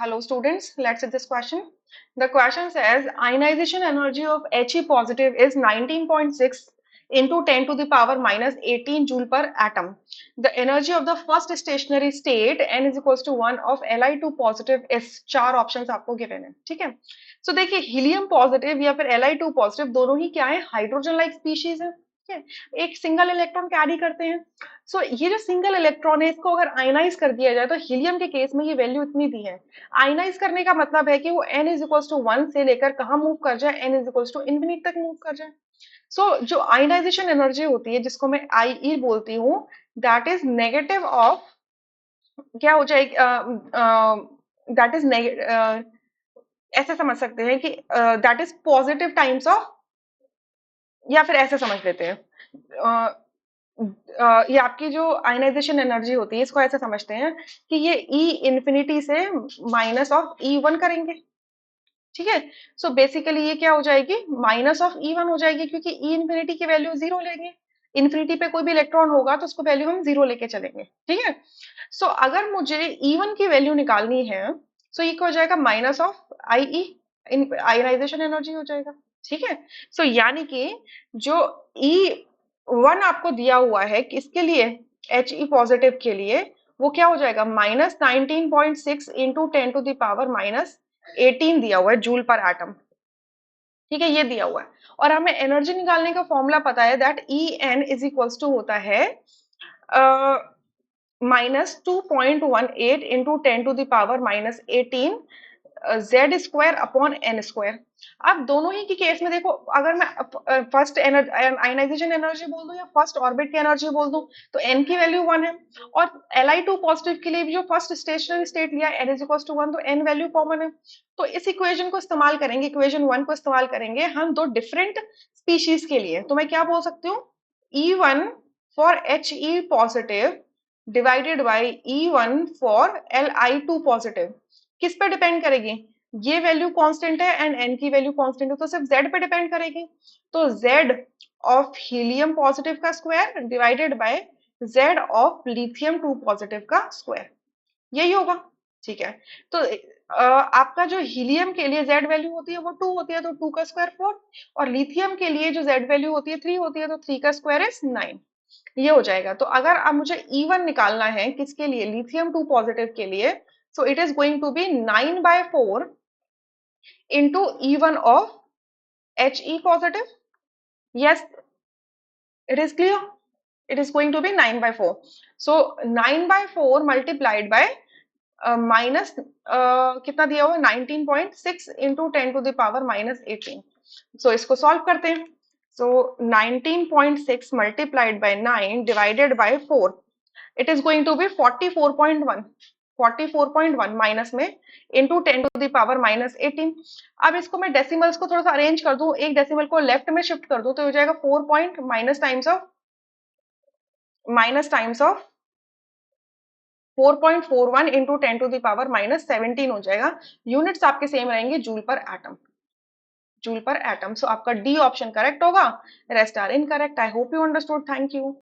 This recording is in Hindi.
Hello students, let's see this question. The question says ionization energy of He positive is 19.6 into 10 to the power minus 18 joule per atom. The energy of the first stationary state n is equals to 1 of Li2 positive is चार options आपको given है, ठीक है? So देखिए helium positive या फिर Li2 positive दोनों ही क्या है? हाइड्रोजन लाइक स्पीशीज है, ठीक है? एक सिंगल इलेक्ट्रॉन कैरी करते हैं। सो ये जो सिंगल इलेक्ट्रॉन है इसको अगर आयनाइज कर दिया जाए तो हीलियम के केस में ये वैल्यू इतनी दी है। आयनाइज करने का मतलब है कि वो n इज इक्वल्स टू 1 से लेकर कहाँ मूव कर जाए, n is equals to infinity तक मूव कर जाए। सो जो आयनाइजेशन एनर्जी होती है जिसको मैं आई बोलती हूँ, दैट इज नेगेटिव ऑफ, क्या हो जाएगी, दैट इज ऐसे समझ सकते हैं कि that is positive times of, या फिर ऐसे समझ लेते हैं, ये आपकी जो आयनाइजेशन एनर्जी होती है इसको ऐसे समझते हैं कि ये ई इंफिनिटी से माइनस ऑफ E1 करेंगे, ठीक है? सो बेसिकली ये क्या हो जाएगी, माइनस ऑफ E1 हो जाएगी, क्योंकि ई इंफिनिटी की वैल्यू जीरो लेंगे। इन्फिनिटी पे कोई भी इलेक्ट्रॉन होगा तो उसको वैल्यू हम जीरो लेके चलेंगे, ठीक है? सो अगर मुझे E1 की वैल्यू निकालनी है, सो ये क्या हो जाएगा, minus of IE, ionisation energy हो जाएगा, ठीक है? सो यानी कि जो E1 आपको दिया हुआ है किसके लिए, He पॉजिटिव के लिए, वो क्या हो जाएगा, minus 19.6 into 10 to the power minus 18 दिया हुआ है जूल पर एटम, ठीक है? ये दिया हुआ है और हमें एनर्जी निकालने का फॉर्मूला पता है, that En is equals to होता है minus 2.18 into 10 to the power minus 18 Z square upon n square. अब दोनों ही की केस में देखो, अगर मैं फर्स्ट आयनाइजेशन एनर्जी बोल दूं या फर्स्ट ऑर्बिट की एनर्जी बोल दूं तो एन की वैल्यू 1 है, और Li2 पॉजिटिव के लिए भी जो फर्स्ट स्टेशनरी स्टेट लिया एन इज इक्वल टू 1, तो एन वैल्यू कॉमन है। तो इस इक्वेशन को इस्तेमाल करेंगे, इक्वेशन 1 को इस्तेमाल करेंगे हम दो डिफरेंट स्पीशीज के लिए। तो मैं क्या बोल सकती हूँ, E1 for He positive divided by E1 for Li2 positive. किस पे डिपेंड करेगी, ये वैल्यू कांस्टेंट है एंड एन की वैल्यू कांस्टेंट है, तो सिर्फ जेड पे डिपेंड करेगी। तो जेड ऑफ हीलियम पॉजिटिव का square divided by Z of lithium 2 positive का स्क्वायर, यही होगा, ठीक है? तो आपका जो हीलियम के लिए जेड वैल्यू होती है वो 2 होती है, तो 2 का स्क्वायर 4, और लिथियम के लिए जो जेड वैल्यू होती है 3 होती है, तो 3 का स्क्वायर इज 9, ये हो जाएगा। तो अगर अब मुझे E1 निकालना है किसके लिए, लिथियम 2 पॉजिटिव के लिए, so it is going to be 9 by 4 into E1 of He positive. Yes, it is clear. It is going to be 9 by 4. So 9 by 4 multiplied by minus कितना दिया हुआ है, 19.6 into 10 to the power minus 18. So इसको सॉल्व करते हैं। So 19.6 multiplied by 9 divided by 4, it is going to be 44.1, 44.1 minus में into 10 to the power minus 18। अब इसको मैं डेसिमल्स को थोड़ा सा अरेंज कर दूं, एक डेसिमल को लेफ्ट में शिफ्ट कर दूं, तो हो जाएगा 4 point minus times of 4.41 into 10 to the power minus 17 हो जाएगा। यूनिट्स आपके सेम रहेंगे, joule per atom, joule per atom. So आपका डी ऑप्शन करेक्ट होगा, rest are incorrect. I hope you understood, thank you.